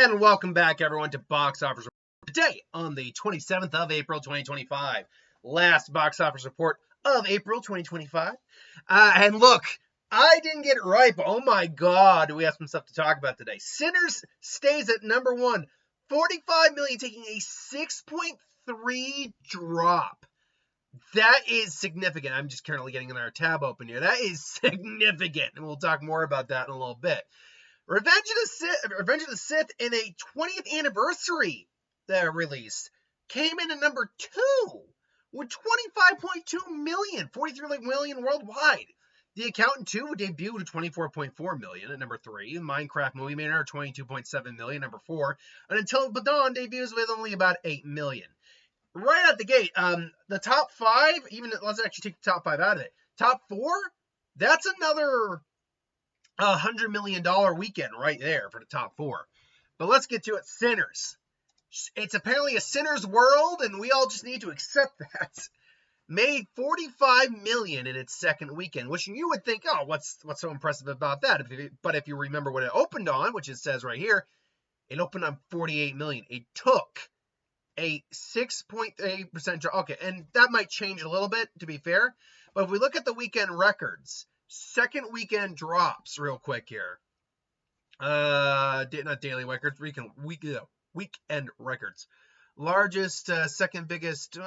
And welcome back, everyone, to Box Office Report. Today, on the 27th of April, 2025. Last Box Office Report of April 2025. And look, I didn't get it right, but oh my god, do we have some stuff to talk about today. Sinners stays at number one. 45 million, taking a 6.3 drop. That is significant. I'm just currently getting another tab open here. That is significant, and we'll talk more about that in a little bit. Revenge of the Sith in a 20th anniversary release came in at number 2 with 25.2 million, 43 million worldwide. The Accountant 2 debuted at 24.4 million at number 3. The Minecraft Movie made another 22.7 million, number 4. And Until Dawn debuts with only about 8 million. Right out the gate, the top 5, let's actually take the top 5 out of it. Top 4, that's another $100 million weekend right there for the top 4. But let's get to it. Sinners. It's apparently a sinner's world, and we all just need to accept that. Made 45 million in its second weekend, which you would think, oh, what's so impressive about that? But if you remember what it opened on, which it says right here, it opened on 48 million. It took a 6.8% drop. Okay, and that might change a little bit, to be fair. But if we look at the weekend records, second weekend drops real quick here. Not daily records, weekend records. Largest, second biggest,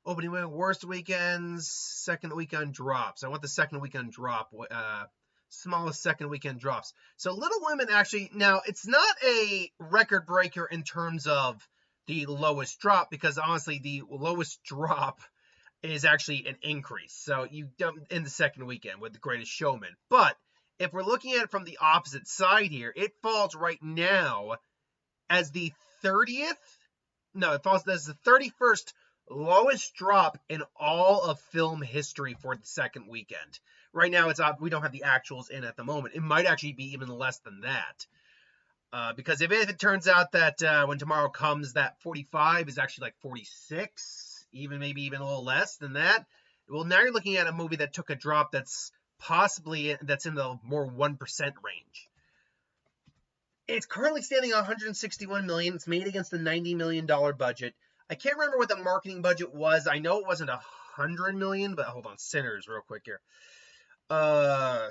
opening weekend, worst weekends, second weekend drops. I want the second weekend drop, smallest second weekend drops. So Little Women actually, now it's not a record breaker in terms of the lowest drop, because honestly, the lowest drop is actually an increase. So you don't in the second weekend with The Greatest Showman. But if we're looking at it from the opposite side here, it falls right now as the 30th. No, it falls as the 31st lowest drop in all of film history for the second weekend. Right now, we don't have the actuals in at the moment. It might actually be even less than that. Because if it turns out that when tomorrow comes, that 45 is actually like 46, maybe even a little less than that. Well, now you're looking at a movie that took a drop that's in the more 1% range. It's currently standing on 161 million. It's made against the $90 million budget. I can't remember what the marketing budget was. I know it wasn't 100 million, but hold on, Sinners real quick here.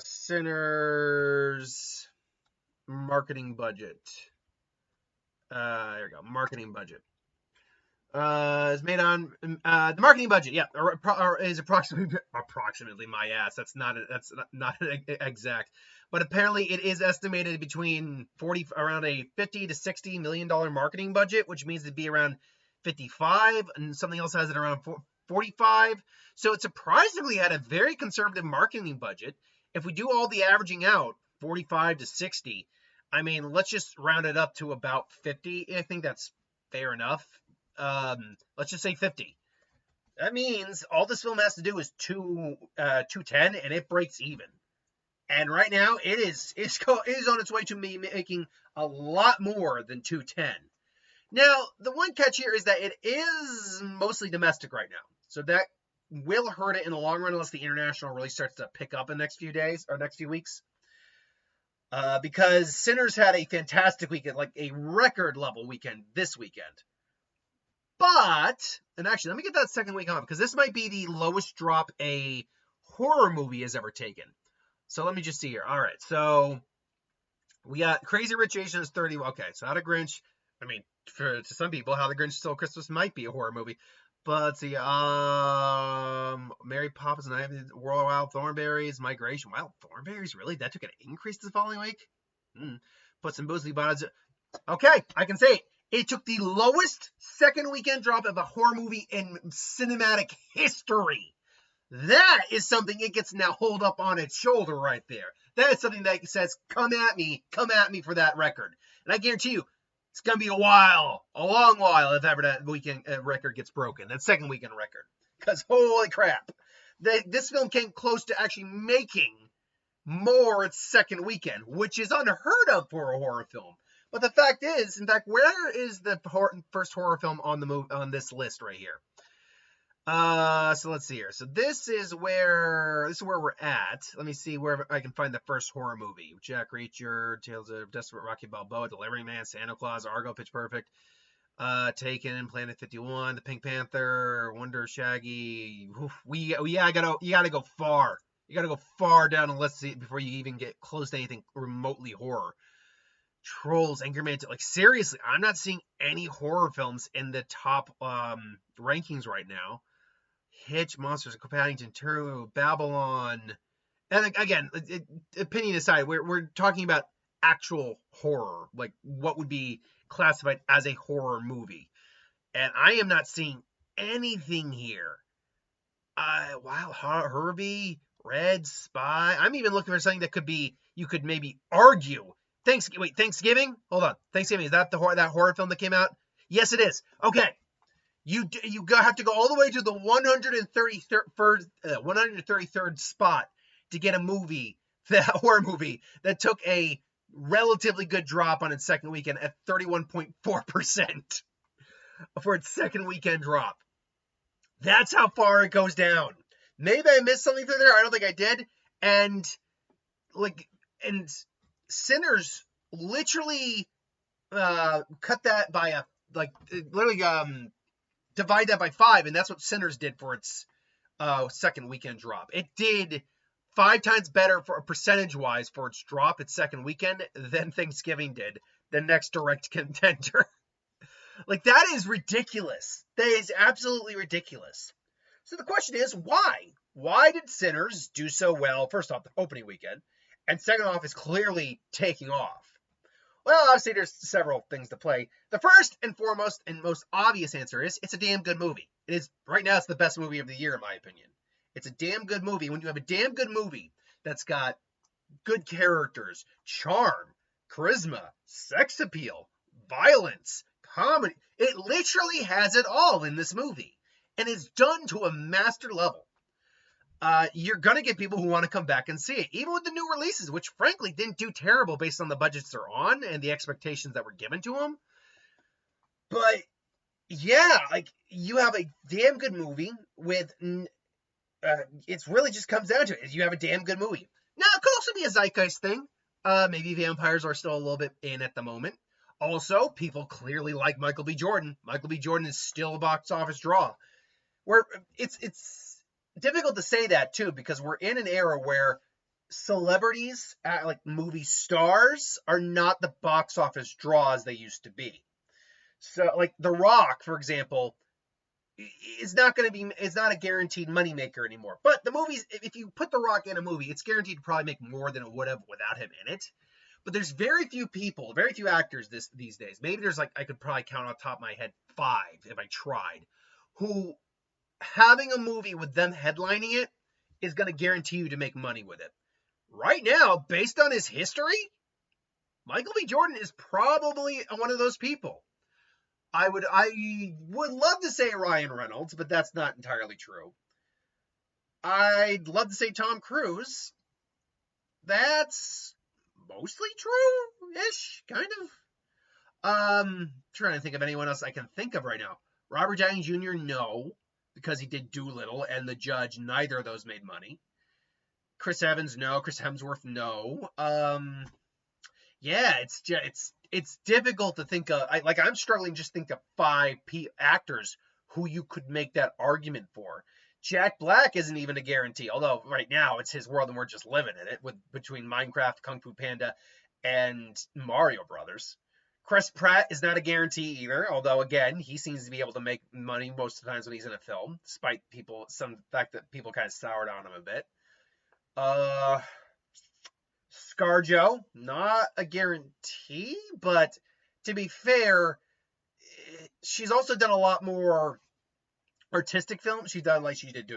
Sinners marketing budget. There we go. Marketing budget. Is made on the marketing budget. Yeah, is approximately my ass. That's not exact, but apparently it is estimated between around a $50 to $60 million marketing budget, which means it'd be around 55, and something else has it around 45. So it surprisingly had a very conservative marketing budget. If we do all the averaging out, 45 to 60. I mean, let's just round it up to about 50. I think that's fair enough. Let's just say 50. That means all this film has to do is 210, and it breaks even. And right now, it is on its way to me making a lot more than 210. Now, the one catch here is that it is mostly domestic right now, so that will hurt it in the long run unless the international release starts to pick up in the next few days or next few weeks. Because Sinners had a fantastic weekend, like a record level weekend this weekend. But, and actually, let me get that second week on, because this might be the lowest drop a horror movie has ever taken. So let me just see here. All right, so we got Crazy Rich Asians 30. Okay, so How to Grinch. I mean, to some people, How the Grinch Stole Christmas might be a horror movie. But let's see. Mary Poppins and World of Wild Thornberries, Migration. Wow, Thornberries, really? That took an increase the following week? Put some Boozley Bonnets. Okay, I can say it. It took the lowest second weekend drop of a horror movie in cinematic history. That is something it gets now hold up on its shoulder right there. That is something that says, come at me for that record. And I guarantee you, it's going to be a long while if ever that weekend record gets broken, that second weekend record. Because holy crap, this film came close to actually making more its second weekend, which is unheard of for a horror film. But the fact is, in fact, where is the first horror film on this list right here? So let's see here. So this is where we're at. Let me see where I can find the first horror movie. Jack Reacher, Tales of Desperate Rocky Balboa, Delivery Man, Santa Claus, Argo, Pitch Perfect, Taken, Planet 51, The Pink Panther, Wonder Shaggy. You gotta go far. You gotta go far down the list before you even get close to anything remotely horror. Trolls, Anchorman, like seriously, I'm not seeing any horror films in the top rankings right now. Hitch, Monsters of Paddington 2, Babylon. And again, opinion aside, we're talking about actual horror, like what would be classified as a horror movie. And I am not seeing anything here. Wow, Herbie, Red, Spy. I'm even looking for something that could be, you could maybe argue. Thanksgiving? Hold on. Thanksgiving, is that that horror film that came out? Yes, it is. Okay. You have to go all the way to the 133rd spot to get a movie, that horror movie that took a relatively good drop on its second weekend at 31.4% for its second weekend drop. That's how far it goes down. Maybe I missed something through there. I don't think I did. And Sinners literally cut that by divide that by 5, and that's what Sinners did for its second weekend drop. It did 5 times better for percentage-wise for its drop its second weekend than Thanksgiving did, the next direct contender. Like, that is ridiculous. That is absolutely ridiculous. So the question is, why? Why did Sinners do so well, first off, the opening weekend, and second off, is clearly taking off? Well, obviously, there's several things to play. The first and foremost and most obvious answer is it's a damn good movie. It is, right now, it's the best movie of the year, in my opinion. It's a damn good movie. When you have a damn good movie that's got good characters, charm, charisma, sex appeal, violence, comedy, it literally has it all in this movie. And it's done to a master level. You're going to get people who want to come back and see it, even with the new releases, which frankly didn't do terrible based on the budgets they're on and the expectations that were given to them. But yeah, like, you have a damn good movie with, it's really just comes down to it, is you have a damn good movie. Now, it could also be a zeitgeist thing. Maybe vampires are still a little bit in at the moment. Also, people clearly like Michael B. Jordan. Michael B. Jordan is still a box office draw. Where it's difficult to say that too, because we're in an era where celebrities, like movie stars, are not the box office draws they used to be. So, like The Rock, for example, is not a guaranteed moneymaker anymore. But the movies, if you put The Rock in a movie, it's guaranteed to probably make more than it would have without him in it. But there's very few people, very few actors these days. Maybe there's, like, I could probably count on top of my head 5 if I tried, who having a movie with them headlining it is going to guarantee you to make money with it. Right now, based on his history, Michael B. Jordan is probably one of those people. I would love to say Ryan Reynolds, but that's not entirely true. I'd love to say Tom Cruise. That's mostly true-ish, kind of. Trying to think of anyone else I can think of right now. Robert Downey Jr., no, because he did Doolittle and The Judge. Neither of those made money. Chris Evans, no. Chris Hemsworth, no. Yeah, it's difficult to think of. I'm struggling to just think of 5 actors who you could make that argument for. Jack Black isn't even a guarantee, although right now it's his world and we're just living in it between Minecraft, Kung Fu Panda, and Mario Brothers. Chris Pratt is not a guarantee either, although again, he seems to be able to make money most of the times when he's in a film, despite some fact that people kind of soured on him a bit. ScarJo, not a guarantee, but to be fair, she's also done a lot more artistic films. She did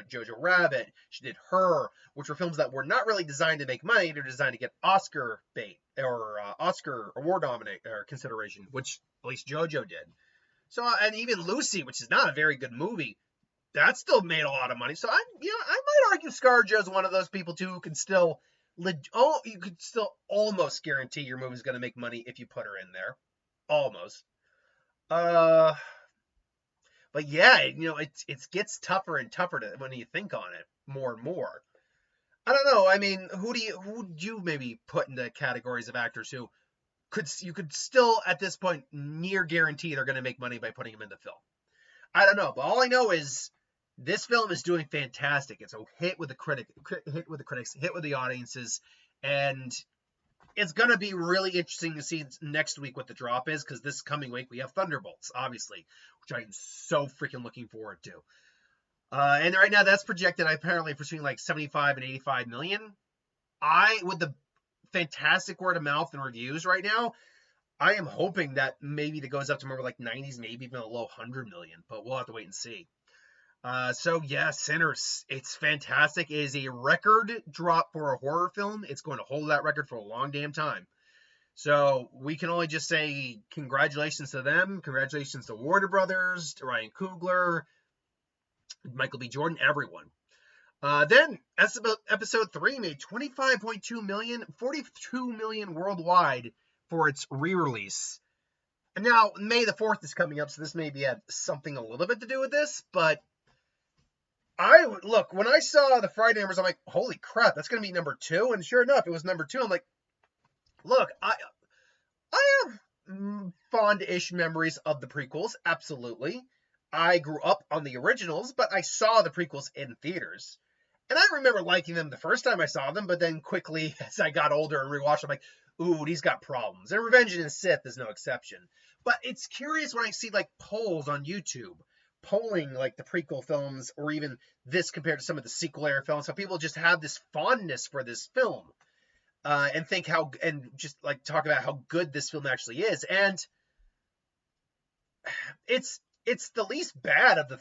Jojo Rabbit, she did Her, which were films that were not really designed to make money. They're designed to get Oscar bait or Oscar award consideration, which at least Jojo did. So, and even Lucy, which is not a very good movie, that still made a lot of money. So I might argue ScarJo is one of those people too who can still you could still almost guarantee your movie's going to make money if you put her in there, almost. But yeah, it gets tougher and tougher when you think on it more and more. I don't know. I mean, who'd you maybe put into categories of actors who you could still at this point near guarantee they're going to make money by putting them in the film? I don't know, but all I know is this film is doing fantastic. It's a hit with the hit with the critics, hit with the audiences, and it's going to be really interesting to see next week what the drop is, because this coming week we have Thunderbolts, obviously, which I'm so freaking looking forward to. And right now that's projected apparently for between like 75 and 85 million. With the fantastic word of mouth and reviews right now, I am hoping that maybe that goes up to more like 90s, maybe even a low 100 million, but we'll have to wait and see. So yeah, Sinners, it's fantastic. It is a record drop for a horror film. It's going to hold that record for a long damn time. So we can only just say congratulations to them. Congratulations to Warner Brothers, to Ryan Coogler, Michael B. Jordan, everyone. Then episode 3 made 25.2 million, 42 million worldwide for its re-release. And now May the 4th is coming up, so this maybe had something a little bit to do with this, but when I saw the Friday numbers, I'm like, holy crap, that's going to be number 2. And sure enough, it was number 2. I'm like, look, I have fond-ish memories of the prequels. Absolutely. I grew up on the originals, but I saw the prequels in theaters. And I remember liking them the first time I saw them, but then quickly, as I got older and rewatched, I'm like, ooh, these got problems. And Revenge of the Sith is no exception. But it's curious when I see like polls on YouTube, polling like the prequel films or even this compared to some of the sequel era films. So people just have this fondness for this film and just like talk about how good this film actually is. And it's the least bad of the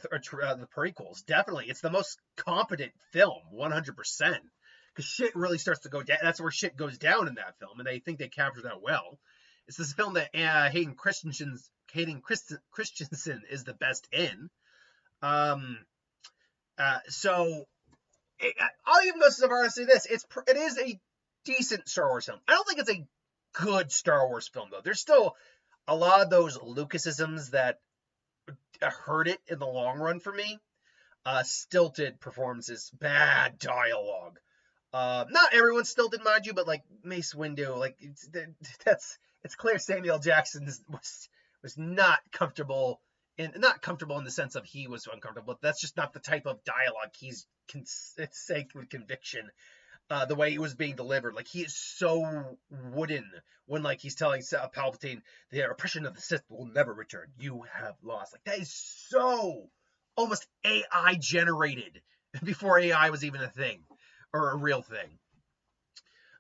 prequels. Definitely. It's the most competent film, 100%. Because shit really starts to go down. That's where shit goes down in that film. And I think they captured that well. It's this film that Hayden Christensen is the best in. So I'll even go so far as to say this: it is a decent Star Wars film. I don't think it's a good Star Wars film though. There's still a lot of those Lucasisms that hurt it in the long run for me. Stilted performances, bad dialogue. Not everyone stilted, mind you, but like Mace Windu, like it's clear Samuel Jackson was not comfortable in the sense of he was uncomfortable, but that's just not the type of dialogue he's saying with conviction. The way it was being delivered, like he is so wooden when like he's telling Palpatine the oppression of the Sith will never return. You have lost. Like that is so almost AI generated before AI was even a thing or a real thing.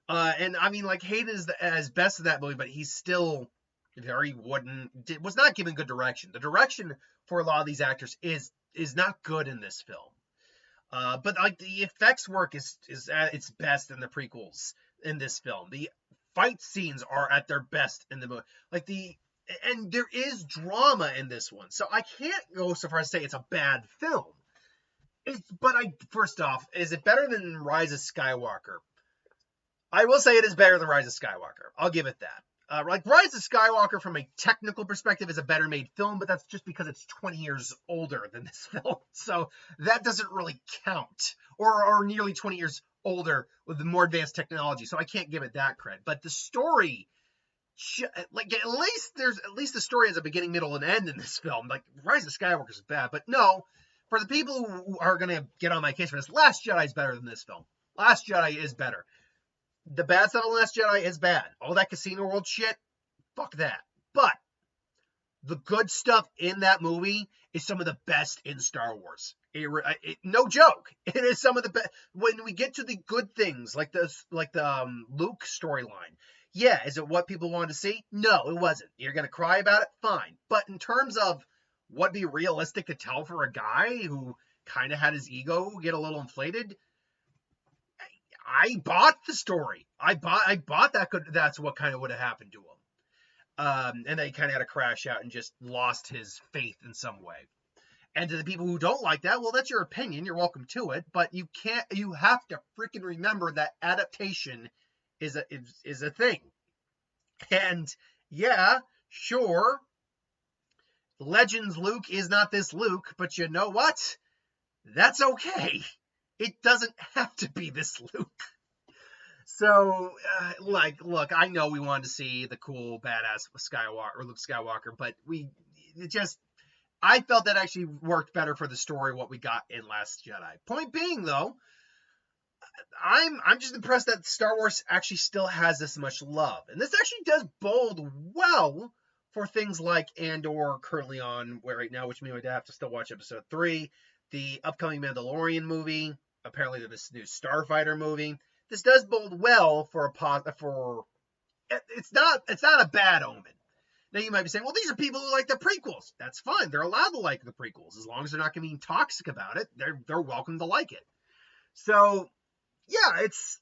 And I mean, like Hayden is as best of that movie, but he's still very wooden. Was not given good direction. The direction for a lot of these actors is not good in this film. But like the effects work is at its best in the prequels in this film. The fight scenes are at their best in the movie. And there is drama in this one. So I can't go so far as to say it's a bad film. First off, is it better than Rise of Skywalker? I will say it is better than Rise of Skywalker. I'll give it that. Like Rise of Skywalker from a technical perspective is a better made film, but that's just because it's 20 years older than this film. So that doesn't really count. Or nearly 20 years older with the more advanced technology. So I can't give it that credit. But the story, like at least the story has a beginning, middle, and end in this film. Like Rise of Skywalker is bad. But no, for the people who are going to get on my case for this, Last Jedi is better than this film. Last Jedi is better. The bad stuff in Last Jedi is bad. All that casino world shit, fuck that. But the good stuff in that movie is some of the best in Star Wars. No joke. It is some of the best. When we get to the good things, like the Luke storyline, yeah, is it what people wanted to see? No, it wasn't. You're gonna cry about it, fine. But in terms of what be realistic to tell for a guy who kind of had his ego get a little inflated, I bought the story. I bought that's what kind of would have happened to him. And then he kind of had to crash out and just lost his faith in some way. And to the people who don't like that, well, that's your opinion. You're welcome to it. But you have to freaking remember that adaptation is a thing. And yeah, sure, Legends Luke is not this Luke, but you know what? That's okay. It doesn't have to be this Luke. So, look, I know we wanted to see the cool, badass Skywalker, or Luke Skywalker, but I felt that actually worked better for the story, what we got in Last Jedi. Point being, though, I'm just impressed that Star Wars actually still has this much love. And this actually does bode well for things like Andor, currently on right now, which means I'd have to still watch episode 3, the upcoming Mandalorian movie, apparently this new Starfighter movie. This does bode well for it's not a bad omen. Now you might be saying, well, these are people who like the prequels. That's fine. They're allowed to like the prequels as long as they're not going to be toxic about it. They're welcome to like it. So yeah, it's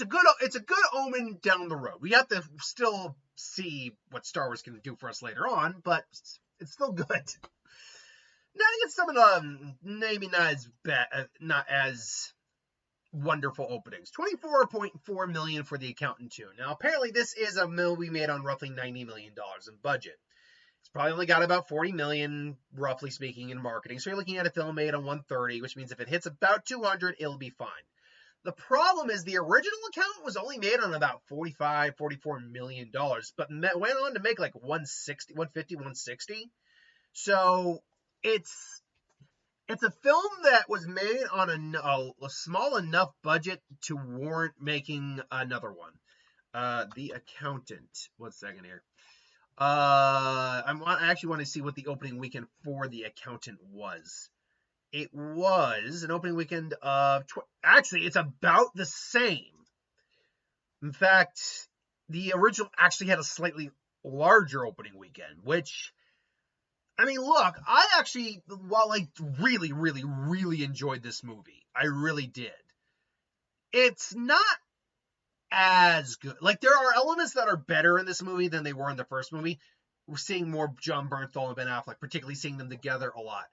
a good omen down the road. We have to still see what Star Wars can do for us later on, but it's still good. Now to get some of the maybe not as wonderful openings. $24.4 million for The Accountant 2. Now apparently this is a movie made on roughly $90 million in budget. It's probably only got about $40 million, roughly speaking, in marketing. So you're looking at a film made on $130, which means if it hits about $200, it'll be fine. The problem is the original Accountant was only made on about $44 million, but went on to make like 150, 160. So it's a film that was made on a small enough budget to warrant making another one. The Accountant. 1 second here. I actually want to see what the opening weekend for The Accountant was. It was an opening weekend of... Actually, it's about the same. In fact, the original actually had a slightly larger opening weekend, which... I mean, look, I actually, while I really, really, really enjoyed this movie, I really did, it's not as good. Like, there are elements that are better in this movie than they were in the first movie. We're seeing more Jon Bernthal and Ben Affleck, particularly seeing them together a lot.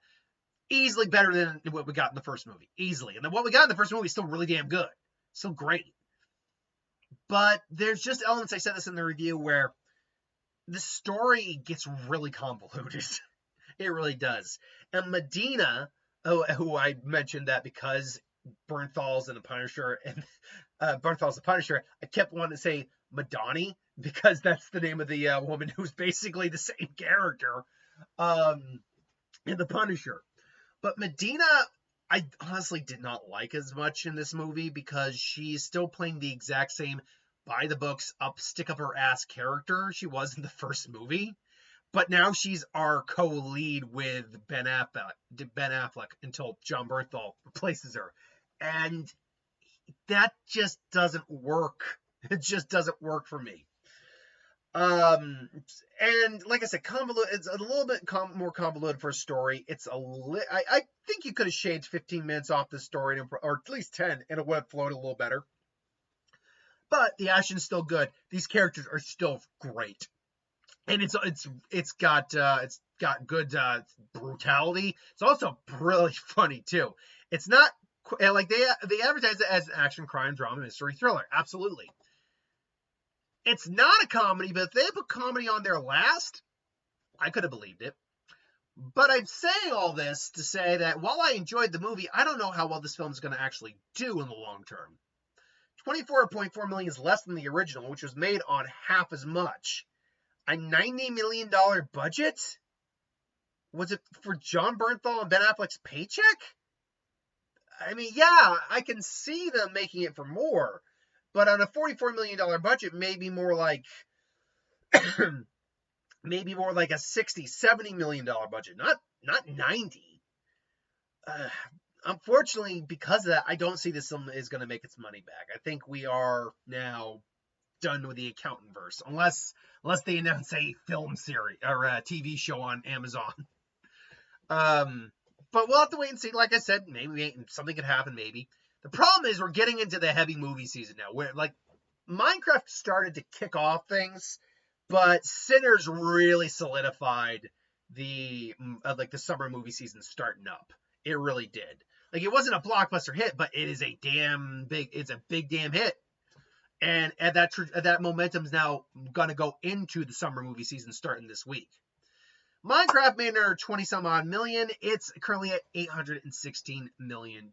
Easily better than what we got in the first movie. Easily. And then what we got in the first movie is still really damn good. Still great. But there's just elements, I said this in the review, where the story gets really convoluted. It really does. And Medina, who I mentioned that because Bernthal's in The Punisher, and Bernthal's The Punisher, I kept wanting to say Madani, because that's the name of the woman who's basically the same character in The Punisher. But Medina, I honestly did not like as much in this movie, because she's still playing the exact same by-the-books, stick-up-her-ass character she was in the first movie. But now she's our co-lead with Ben Affleck until Jon Bernthal replaces her. And that just doesn't work. It just doesn't work for me. And like I said, it's a little bit more convoluted for a story. I think you could have shaved 15 minutes off the story, or at least 10, and it would have flowed a little better. But the action's still good. These characters are still great. And it's got good brutality. It's also really funny too. It's not like they advertise it as an action, crime, drama, mystery, thriller. Absolutely. It's not a comedy, but if they put comedy on there last, I could have believed it. But I'm saying all this to say that while I enjoyed the movie, I don't know how well this film is going to actually do in the long term. $24.4 million is less than the original, which was made on half as much. A $90 million budget? Was it for Jon Bernthal and Ben Affleck's paycheck? I mean, yeah, I can see them making it for more. But on a $44 million budget, maybe more like a $60, $70 million budget. Not 90. Unfortunately, because of that, I don't see this film is going to make its money back. I think we are now done with the Accountant verse, unless they announce a film series or a TV show on Amazon. But we'll have to wait and see. Like I said, maybe something could happen. Maybe the problem is we're getting into the heavy movie season now, where like Minecraft started to kick off things, but Sinners really solidified the summer movie season starting up. It really did. Like, it wasn't a blockbuster hit, but it is it's a big damn hit. And that momentum's now going to go into the summer movie season starting this week. Minecraft made another 20 some odd million. It's currently at $816 million.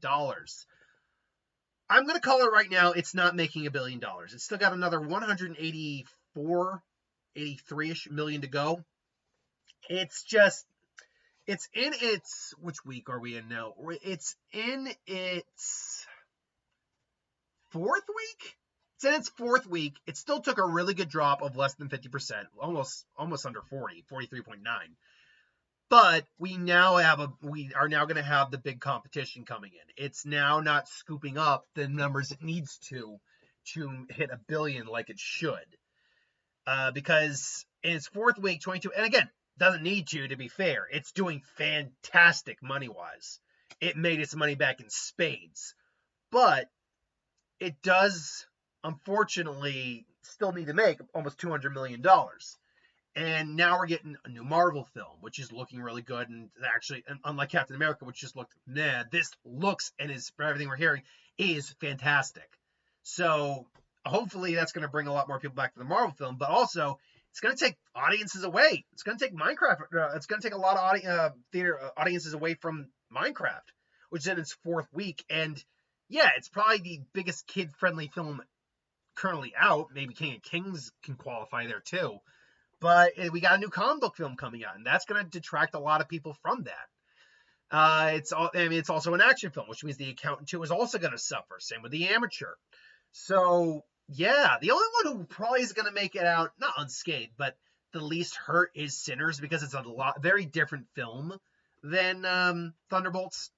I'm going to call it right now. It's not making $1 billion. It's still got another 184, 83-ish million to go. It's just, it's in its, which week are we in now? It's in its fourth week? It's in its fourth week. It still took a really good drop of less than 50%, almost under 40, 43.9. But we are now going to have the big competition coming in. It's now not scooping up the numbers it needs to hit $1 billion like it should. Because in its fourth week, 22, and again, doesn't need to be fair. It's doing fantastic money-wise. It made its money back in spades. But it does, unfortunately, still need to make almost $200 million. And now we're getting a new Marvel film, which is looking really good. And actually, unlike Captain America, which just looked, this looks, and is, for everything we're hearing, is fantastic. So hopefully that's going to bring a lot more people back to the Marvel film. But also, it's going to take audiences away. It's going to take Minecraft. It's going to take a lot of theater audiences away from Minecraft, which is in its fourth week. And yeah, it's probably the biggest kid-friendly film currently out. Maybe King of Kings can qualify there too. But we got a new comic book film coming out, and that's going to detract a lot of people from that. It's also an action film, which means The Accountant 2 is also going to suffer. Same with The Amateur. So yeah, the only one who probably is going to make it out, not unscathed, but the least hurt is Sinners, because it's a very different film than Thunderbolts.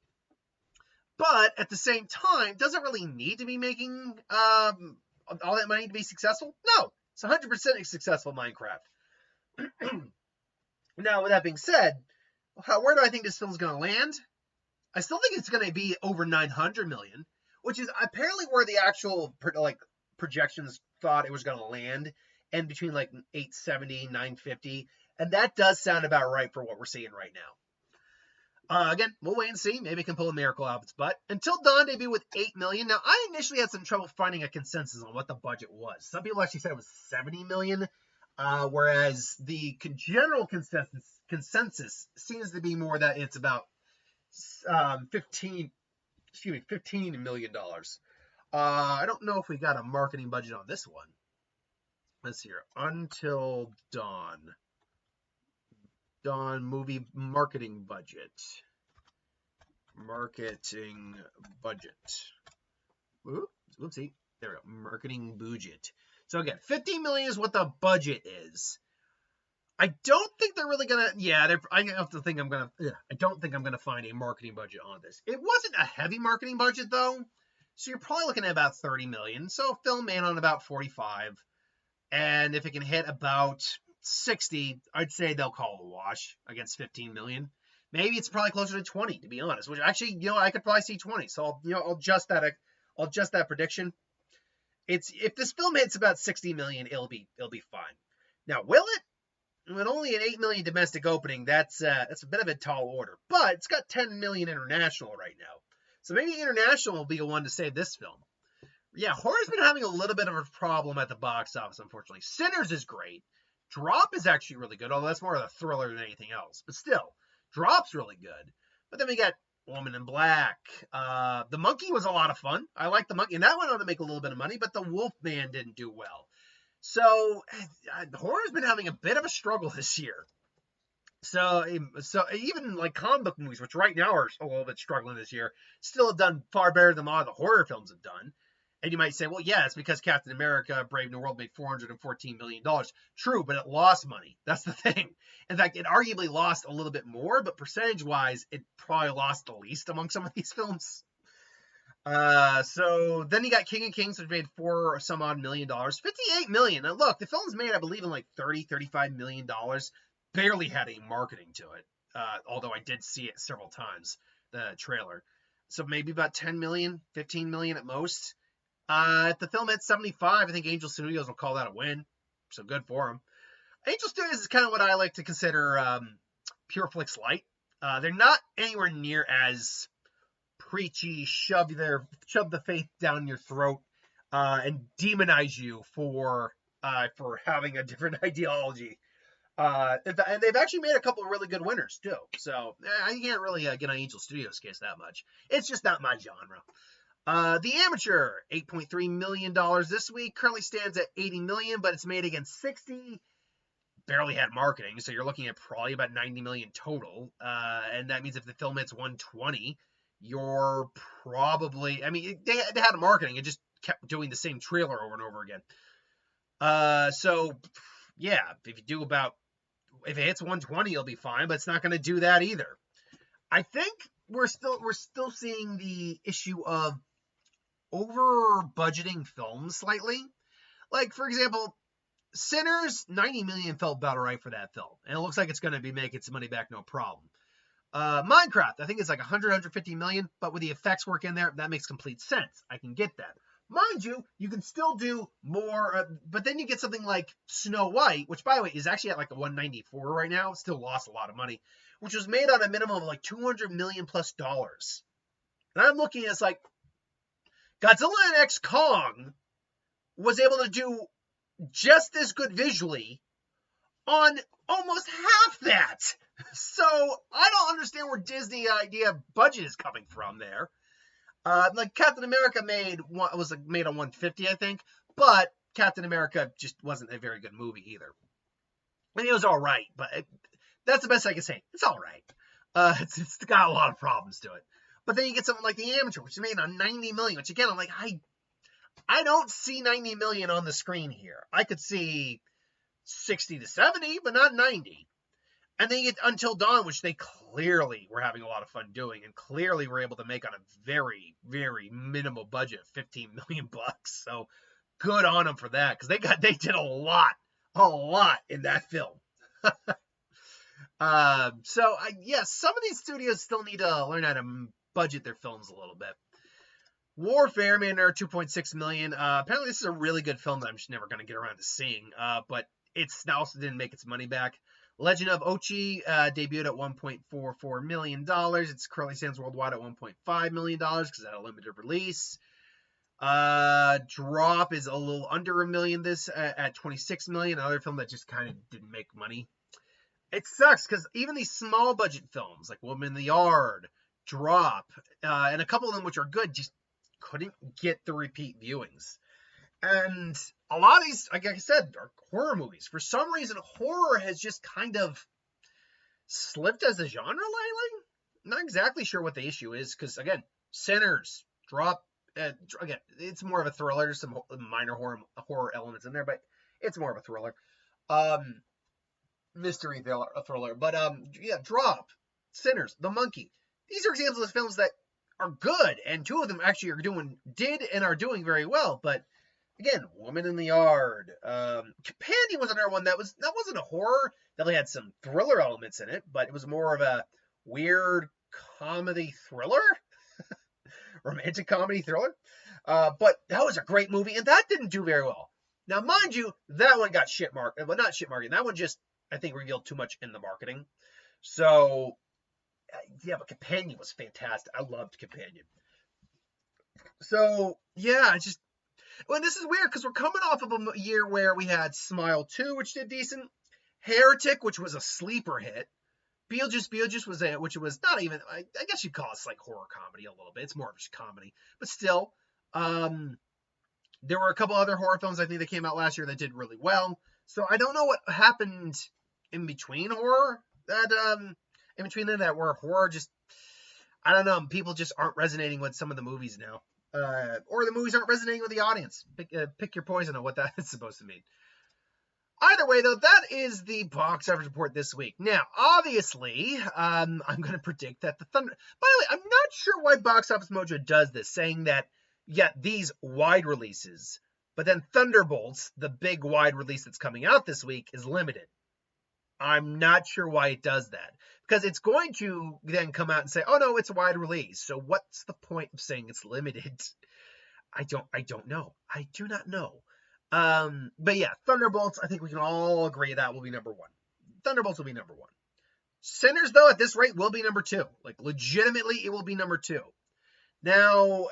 But at the same time, does it really need to be making all that money to be successful? No, it's 100% successful Minecraft. Now, with that being said, where do I think this film is going to land? I still think it's going to be over 900 million, which is apparently where the actual projections thought it was going to land, and between 870, 950, and that does sound about right for what we're seeing right now. Again, we'll wait and see. Maybe it can pull a miracle out of its butt. Until Dawn debuted with 8 million. Now, I initially had some trouble finding a consensus on what the budget was. Some people actually said it was 70 million. Whereas the general consensus seems to be more that it's about $15 million. I don't know if we got a marketing budget on this one. Let's see here. Until Dawn. Dawn movie marketing budget. Marketing budget. Oops, oopsie. There we go. Marketing budget. So again, 15 million is what the budget is. I don't think they're really gonna. Yeah, I have to think I'm gonna. Yeah, I don't think I'm gonna find a marketing budget on this. It wasn't a heavy marketing budget though, so you're probably looking at about 30 million. So film man on about 45, and if it can hit about 60, I'd say they'll call it a wash against 15 million. Maybe it's probably closer to 20, to be honest. Which actually, I could probably see 20. So I'll adjust that. I'll adjust that prediction. If this film hits about 60 million, it'll be fine. Now, will it? With only an 8 million domestic opening, that's a bit of a tall order. But it's got 10 million international right now, so maybe international will be the one to save this film. Yeah, horror's been having a little bit of a problem at the box office, unfortunately. Sinners is great. Drop is actually really good, although that's more of a thriller than anything else. But still, Drop's really good. But then we got Woman in Black. The Monkey was a lot of fun. I like The Monkey, and that went on to make a little bit of money, but The Wolfman didn't do well. So horror's been having a bit of a struggle this year. So even comic book movies, which right now are a little bit struggling this year, still have done far better than a lot of the horror films have done. And you might say, well, yeah, it's because Captain America, Brave New World made $414 million. True, but it lost money. That's the thing. In fact, it arguably lost a little bit more, but percentage-wise, it probably lost the least among some of these films. So then you got King of Kings, which made $4 some odd million, $58 million. Now look, the film's made, I believe, in $35 million. Barely had any marketing to it, although I did see it several times, the trailer. So maybe about 10 million, 15 million at most. If the film hits 75, I think Angel Studios will call that a win. So good for them. Angel Studios is kind of what I like to consider Pure Flix Light. They're not anywhere near as preachy, shove the faith down your throat and demonize you for having a different ideology. And they've actually made a couple of really good winners too. So I can't really get on Angel Studios' case that much. It's just not my genre. The Amateur, $8.3 million this week, currently stands at $80 million, but it's made against 60. Barely had marketing, so you're looking at probably about $90 million total. And that means if the film hits 120, you're probably, I mean, they had marketing, it just kept doing the same trailer over and over again. So yeah, if it hits 120, you'll be fine, but it's not going to do that either. I think we're still seeing the issue of over budgeting films slightly. Like, for example, Sinners, $90 million felt about right for that film, and it looks like it's going to be making its money back no problem. Minecraft, I think it's like 150 million, but with the effects work in there, that makes complete sense. I can get that. Mind you, you can still do more, but then you get something like Snow White, which, by the way, is actually at like a 194 right now. Still lost a lot of money, which was made on a minimum of like $200 million plus. And I'm looking at it's like Godzilla and X Kong was able to do just as good visually on almost half that. So I don't understand where Disney idea of budget is coming from there. Like Captain America was made on 150, I think, but Captain America just wasn't a very good movie either. I mean, it was all right, but that's the best I can say. It's all right. It's got a lot of problems to it. But then you get something like The Amateur, which is made on 90 million, which again, I'm like, I don't see 90 million on the screen here. I could see 60 to 70, but not 90. And then you get Until Dawn, which they clearly were having a lot of fun doing, and clearly were able to make on a very, very minimal budget of $15 million. So good on them for that, because they did a lot in that film. Some of these studios still need to learn how to budget their films a little bit. Warfare made another $2.6 million. Apparently this is a really good film that I'm just never going to get around to seeing, but it's also didn't make its money back. Legend of Ochi debuted at $1.44 million. It currently stands worldwide at $1.5 million because it had a limited release. Drop is a little under $1 million at $26 million. Another film that just kind of didn't make money. It sucks because even these small budget films like Woman in the Yard, Drop, and a couple of them which are good just couldn't get the repeat viewings. And a lot of these, like I said, are horror movies. For some reason, horror has just kind of slipped as a genre lately. Not exactly sure what the issue is, because, again, Sinners, Drop, again, it's more of a thriller. There's some minor horror elements in there, but it's more of a thriller. Mystery thriller. But, Drop, Sinners, The Monkey. These are examples of films that are good, and two of them actually are doing very well, but again, Woman in the Yard. Companion was another one that wasn't a horror. Definitely had some thriller elements in it, but it was more of a weird comedy thriller, romantic comedy thriller. But that was a great movie, and that didn't do very well. Now, mind you, that one got shit marked, but not shit marketing. That one just, I think, revealed too much in the marketing. So, yeah, but Companion was fantastic. I loved Companion. So, yeah, well, this is weird because we're coming off of a year where we had Smile 2, which did decent, Heretic, which was a sleeper hit, Beetlejuice was which was not even, I guess you'd call it like horror comedy a little bit. It's more of a comedy, but still, there were a couple other horror films I think that came out last year that did really well. So I don't know what happened in between horror in between them that were horror just, I don't know, people just aren't resonating with some of the movies now. Or the movies aren't resonating with the audience. Pick your poison on what that is supposed to mean. Either way, though, that is the box office report this week. Now, obviously, I'm going to predict that the Thunder... By the way, I'm not sure why Box Office Mojo does this, saying that, yeah, these wide releases, but then Thunderbolts, the big wide release that's coming out this week, is limited. I'm not sure why it does that. Because it's going to then come out and say, oh, no, it's a wide release. So what's the point of saying it's limited? I don't know. I do not know. But yeah, Thunderbolts, I think we can all agree that will be number one. Thunderbolts will be number one. Sinners, though, at this rate, will be number two. Like, legitimately, it will be number two. Now,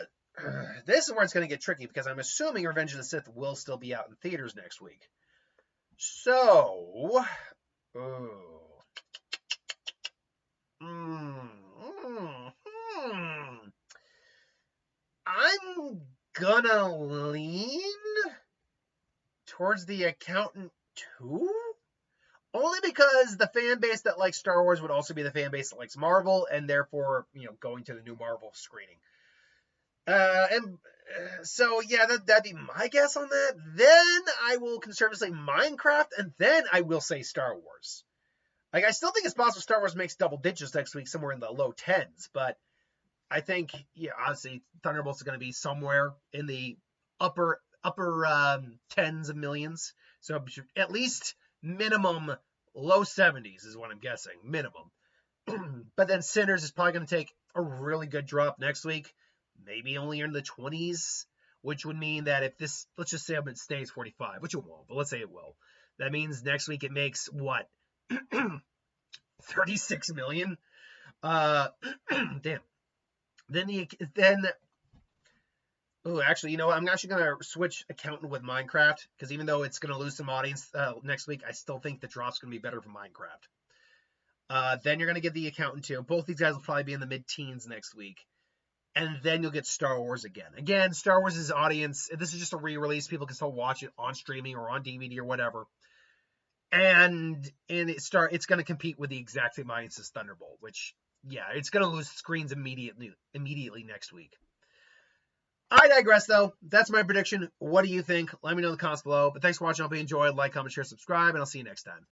this is where it's going to get tricky, because I'm assuming Revenge of the Sith will still be out in theaters next week. So, gonna lean towards the accountant too. Only because the fan base that likes Star Wars would also be the fan base that likes Marvel, and therefore, going to the new Marvel screening. So yeah, that'd be my guess on that. Then I will conservatively say Minecraft, and then I will say Star Wars. Like, I still think it's possible Star Wars makes double digits next week, somewhere in the low tens, but I think, honestly, Thunderbolts is going to be somewhere in the upper tens of millions. So at least minimum low 70s is what I'm guessing, minimum. But then Sinners is probably going to take a really good drop next week, maybe only in the 20s, which would mean that if this, let's just say it stays 45, which it won't, but let's say it will. That means next week it makes what? 36 million? Damn. Actually, you know what? I'm actually going to switch accountant with Minecraft, because even though it's going to lose some audience next week, I still think the drop's going to be better for Minecraft. Then you're going to get the accountant too. Both these guys will probably be in the mid-teens next week. And then you'll get Star Wars again. Again, Star Wars' audience, this is just a re-release. People can still watch it on streaming or on DVD or whatever. And it's going to compete with the exact same audience as Thunderbolt, which, yeah, it's going to lose screens immediately next week. I digress, though. That's my prediction. What do you think? Let me know in the comments below. But thanks for watching. I hope you enjoyed. Like, comment, share, subscribe, and I'll see you next time.